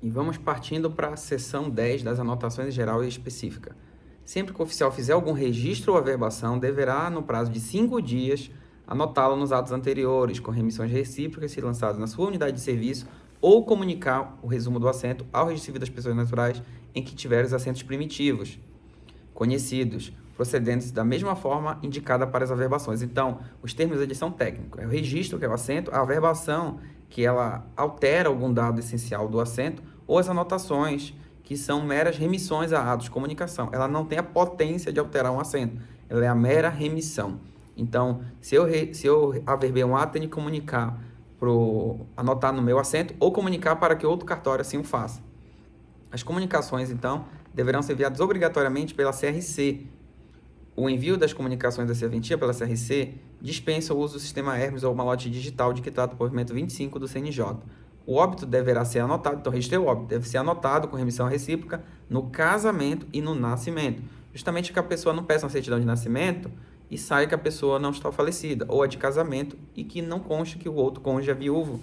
E vamos partindo para a seção 10 das anotações geral e específica. Sempre que o oficial fizer algum registro ou averbação, deverá, no prazo de 5 dias, anotá-lo nos atos anteriores, com remissões recíprocas se lançados na sua unidade de serviço, ou comunicar o resumo do assento ao registro civil das pessoas naturais em que tiver os assentos primitivos, conhecidos, procedentes da mesma forma indicada para as averbações. Então, os termos de edição técnico é o registro, que é o assento, a averbação, que ela altera algum dado essencial do assento, ou as anotações, que são meras remissões a atos de comunicação. Ela não tem a potência de alterar um assento, ela é a mera remissão. Então, se eu averbei um ato, tenho que comunicar, anotar no meu assento, ou comunicar para que outro cartório assim o faça. As comunicações, então, deverão ser enviadas obrigatoriamente pela CRC. O envio das comunicações da serventia pela CRC dispensa o uso do sistema Hermes ou malote digital de que trata o provimento 25 do CNJ. O óbito deverá ser anotado, então o registro é óbito, deve ser anotado com remissão recíproca no casamento e no nascimento. Justamente que a pessoa não peça uma certidão de nascimento e saia que a pessoa não está falecida, ou a de casamento e que não conste que o outro cônjuge é viúvo.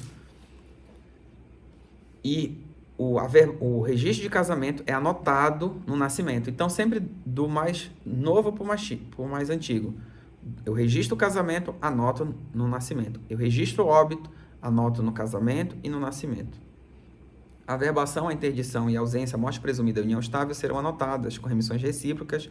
E o registro de casamento é anotado no nascimento. Então, sempre do mais novo para o mais antigo. Eu registro o casamento, anoto no nascimento. Eu registro o óbito, anoto no casamento e no nascimento. A averbação, a interdição e a ausência, a morte presumida e a união estável serão anotadas com remissões recíprocas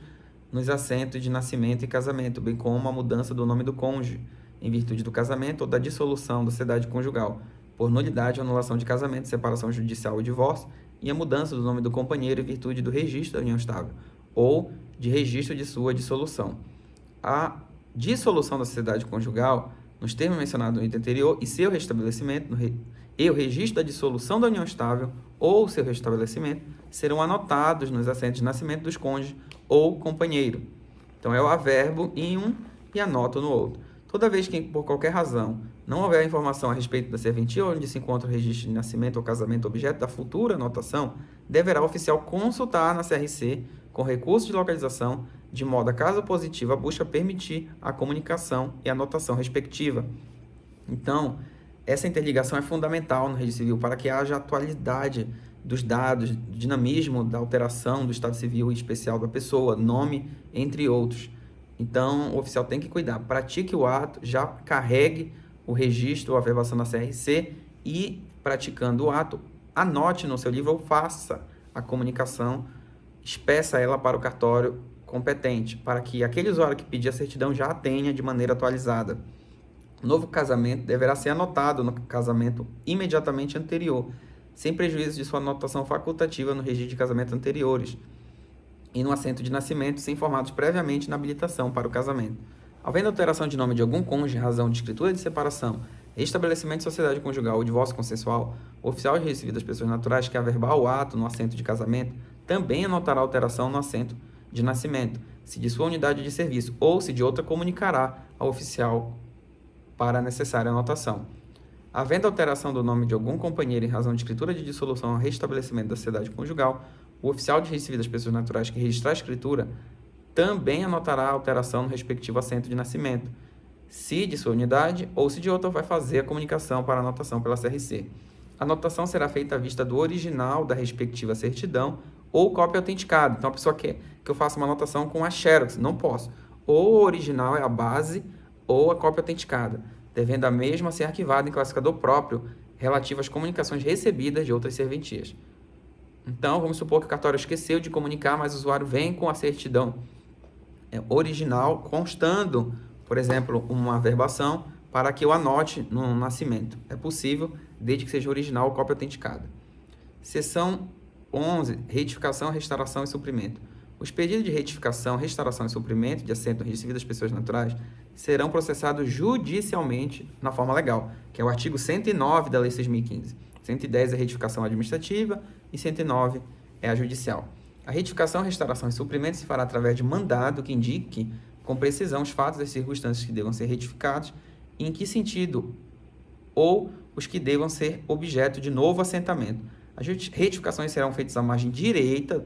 nos assentos de nascimento e casamento, bem como a mudança do nome do cônjuge, em virtude do casamento ou da dissolução da sociedade conjugal, por nulidade ou anulação de casamento, separação judicial ou divórcio, e a mudança do nome do companheiro em virtude do registro da união estável, ou de registro de sua dissolução. A dissolução da sociedade conjugal, nos termos mencionados no item anterior, e seu restabelecimento, e o registro da dissolução da união estável, ou seu restabelecimento, serão anotados nos assentos de nascimento dos cônjuges ou companheiro. Então, eu averbo em um e anoto no outro. Toda vez que, por qualquer razão, não houver informação a respeito da serventia onde se encontra o registro de nascimento ou casamento objeto da futura anotação, deverá o oficial consultar na CRC, com recurso de localização, de modo a, caso positiva, a busca permitir a comunicação e a anotação respectiva. Então, essa interligação é fundamental no registro civil para que haja atualidade dos dados, dinamismo da alteração do estado civil especial da pessoa, nome, entre outros. Então, o oficial tem que cuidar, pratique o ato, já carregue o registro ou a averbação na CRC e, praticando o ato, anote no seu livro ou faça a comunicação, espeça ela para o cartório competente, para que aquele usuário que pedir a certidão já a tenha de maneira atualizada. O novo casamento deverá ser anotado no casamento imediatamente anterior, sem prejuízo de sua anotação facultativa no registro de casamentos anteriores, e no assento de nascimento, ser informados previamente na habilitação para o casamento. Havendo alteração de nome de algum cônjuge em razão de escritura de separação, estabelecimento de sociedade conjugal ou divórcio consensual, o oficial de registro civil das pessoas naturais que averbar o ato no assento de casamento também anotará alteração no assento de nascimento, se de sua unidade de serviço, ou se de outra comunicará ao oficial para a necessária anotação. Havendo alteração do nome de algum companheiro em razão de escritura de dissolução ou restabelecimento da sociedade conjugal, o oficial de registro civil das pessoas naturais que registrar a escritura também anotará a alteração no respectivo assento de nascimento, se de sua unidade ou se de outra vai fazer a comunicação para anotação pela CRC. A anotação será feita à vista do original da respectiva certidão ou cópia autenticada. Então, a pessoa quer que eu faça uma anotação com a xerox, não posso. Ou o original é a base ou a cópia autenticada, devendo a mesma ser arquivada em classificador próprio relativo às comunicações recebidas de outras serventias. Então, vamos supor que o cartório esqueceu de comunicar, mas o usuário vem com a certidão original, constando, por exemplo, uma averbação, para que eu anote no nascimento. É possível, desde que seja original ou cópia autenticada. Seção 11. Retificação, restauração e suprimento. Os pedidos de retificação, restauração e suprimento de assento no registro civil das pessoas naturais serão processados judicialmente na forma legal, que é o artigo 109 da Lei 6.015. 110 é a retificação administrativa e 109 é a judicial. A retificação, restauração e suprimento se fará através de mandado que indique com precisão os fatos e as circunstâncias que devam ser retificados e em que sentido, ou os que devam ser objeto de novo assentamento. As retificações serão feitas à margem direita,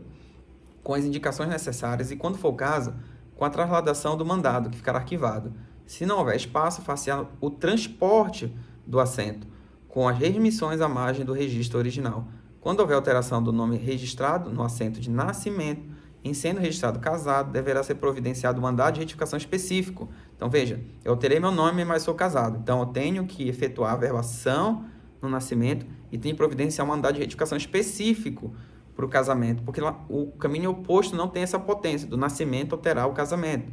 com as indicações necessárias e, quando for o caso, com a trasladação do mandado, que ficará arquivado. Se não houver espaço, faça o transporte do assento, com as remissões à margem do registro original. Quando houver alteração do nome registrado no assento de nascimento, em sendo registrado casado, deverá ser providenciado um mandado de retificação específico. Então, veja, eu alterei meu nome, mas sou casado. Então, eu tenho que efetuar a averbação no nascimento e tenho que providenciar um mandado de retificação específico para o casamento, porque lá, o caminho oposto não tem essa potência do nascimento alterar o casamento.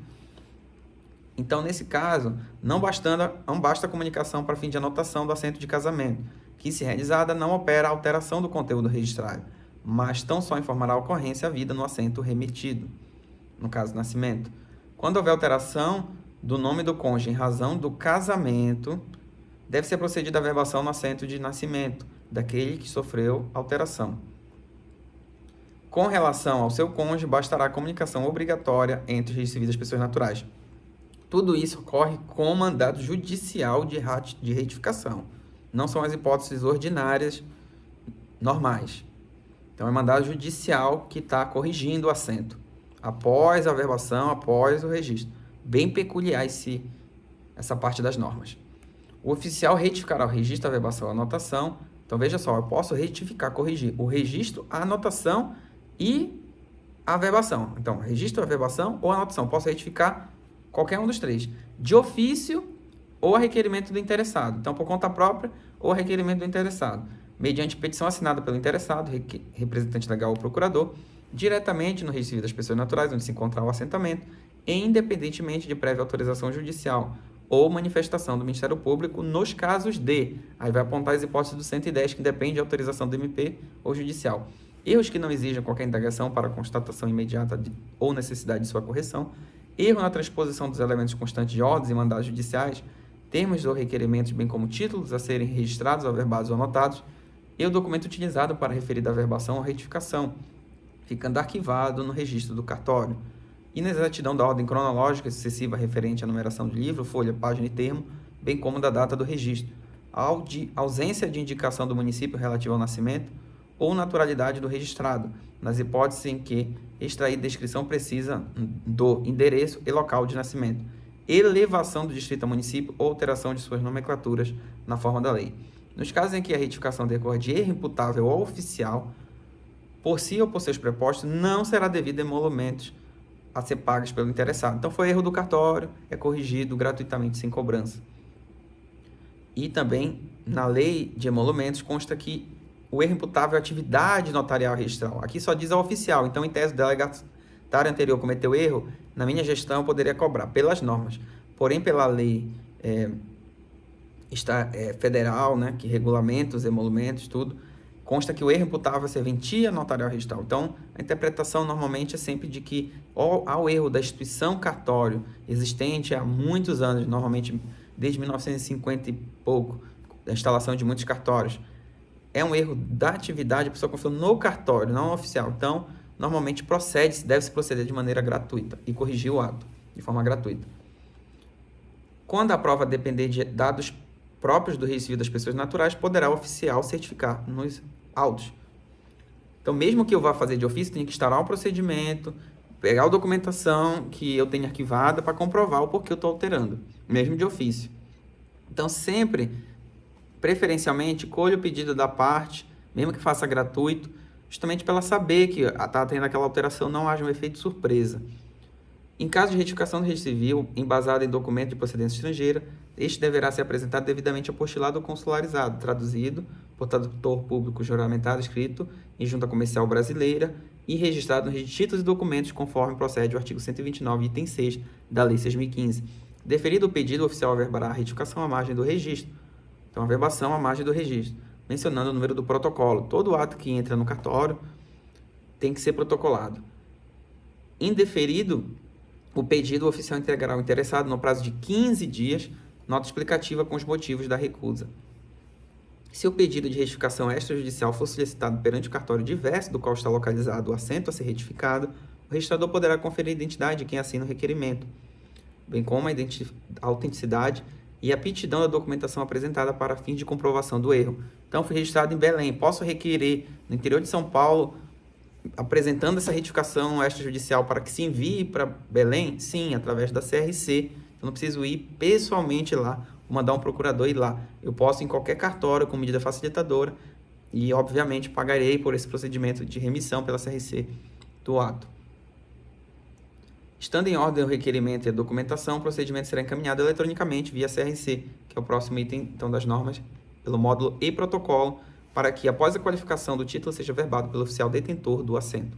Então, nesse caso, não basta a comunicação para fim de anotação do assento de casamento, que, se realizada, não opera a alteração do conteúdo registrado, mas tão só informará a ocorrência havida no assento remetido, no caso do nascimento. Quando houver alteração do nome do cônjuge em razão do casamento, deve ser procedida a averbação no assento de nascimento daquele que sofreu alteração. Com relação ao seu cônjuge, bastará a comunicação obrigatória entre os registros civis das pessoas naturais. Tudo isso ocorre com mandado judicial de retificação. Não são as hipóteses ordinárias normais. Então, é mandado judicial que está corrigindo o assento, após a averbação, após o registro. Bem peculiar essa parte das normas. O oficial retificará o registro, a averbação, a anotação. Então, veja só, eu posso retificar, corrigir o registro, a anotação e a averbação. Então, registro, averbação ou anotação. Posso retificar qualquer um dos três, de ofício ou a requerimento do interessado. Então, por conta própria ou a requerimento do interessado, mediante petição assinada pelo interessado, representante legal ou procurador, diretamente no registro civil das pessoas naturais, onde se encontrar o assentamento, e independentemente de prévia autorização judicial ou manifestação do Ministério Público, nos casos de... Aí vai apontar as hipóteses do 110, que depende de autorização do MP ou judicial. Erros que não exijam qualquer indagação para constatação imediata ou necessidade de sua correção, erro na transposição dos elementos constantes de ordens e mandados judiciais, termos ou requerimentos, bem como títulos a serem registrados, averbados ou anotados, e o documento utilizado para referida averbação ou retificação, ficando arquivado no registro do cartório. Inexatidão da ordem cronológica sucessiva referente à numeração de livro, folha, página e termo, bem como da data do registro. Ausência de indicação do município relativo ao nascimento ou naturalidade do registrado, nas hipóteses em que extrair descrição precisa do endereço e local de nascimento. Elevação do distrito a município ou alteração de suas nomenclaturas na forma da lei. Nos casos em que a retificação decorra de erro imputável ou oficial, por si ou por seus prepostos, não será devido a emolumentos a ser pagos pelo interessado. Então, foi erro do cartório, é corrigido gratuitamente, sem cobrança. E também, na lei de emolumentos, consta que o erro imputável é atividade notarial registral. Aqui só diz a oficial. Então, em tese, o delegatário anterior cometeu erro, na minha gestão eu poderia cobrar pelas normas. Porém, pela lei federal, né, que regulamenta os emolumentos, tudo, consta que o erro imputável é serventia notarial registral. Então, a interpretação normalmente é sempre de que ao erro da instituição cartório existente há muitos anos, normalmente desde 1950 e pouco, da instalação de muitos cartórios, é um erro da atividade, a pessoa confiou no cartório, não no oficial. Então, normalmente deve-se proceder de maneira gratuita e corrigir o ato de forma gratuita. Quando a prova depender de dados próprios do registro civil das pessoas naturais, poderá o oficial certificar nos autos. Então, mesmo que eu vá fazer de ofício, tem que instaurar um procedimento, pegar a documentação que eu tenho arquivada para comprovar o porquê eu estou alterando, mesmo de ofício. Então, sempre, preferencialmente, colhe o pedido da parte, mesmo que faça gratuito, justamente para ela saber que está tendo aquela alteração, não haja um efeito surpresa. Em caso de retificação do registro civil, embasado em documento de procedência estrangeira, este deverá ser apresentado devidamente apostilado ou consularizado, traduzido por tradutor público juramentado, escrito em junta comercial brasileira e registrado nos registros de títulos e documentos conforme procede o artigo 129, item 6 da Lei 6.015. Deferido o pedido, o oficial averbará a retificação à margem do registro. Então, a averbação à margem do registro, mencionando o número do protocolo. Todo ato que entra no cartório tem que ser protocolado. Indeferido o pedido, o oficial entregará ao interessado, no prazo de 15 dias, nota explicativa com os motivos da recusa. Se o pedido de retificação extrajudicial for solicitado perante o cartório diverso do qual está localizado o assento a ser retificado, o registrador poderá conferir a identidade de quem assina o requerimento, bem como a autenticidade e a aptidão da documentação apresentada para fins de comprovação do erro. Então, fui registrado em Belém. Posso requerer no interior de São Paulo, apresentando essa retificação extrajudicial para que se envie para Belém? Sim, através da CRC. Eu não preciso ir pessoalmente lá, ou mandar um procurador ir lá. Eu posso, em qualquer cartório, com medida facilitadora, e, obviamente, pagarei por esse procedimento de remissão pela CRC do ato. Estando em ordem o requerimento e a documentação, o procedimento será encaminhado eletronicamente via CRC, que é o próximo item então, das normas, pelo módulo e protocolo, para que, após a qualificação do título, seja verbado pelo oficial detentor do assento.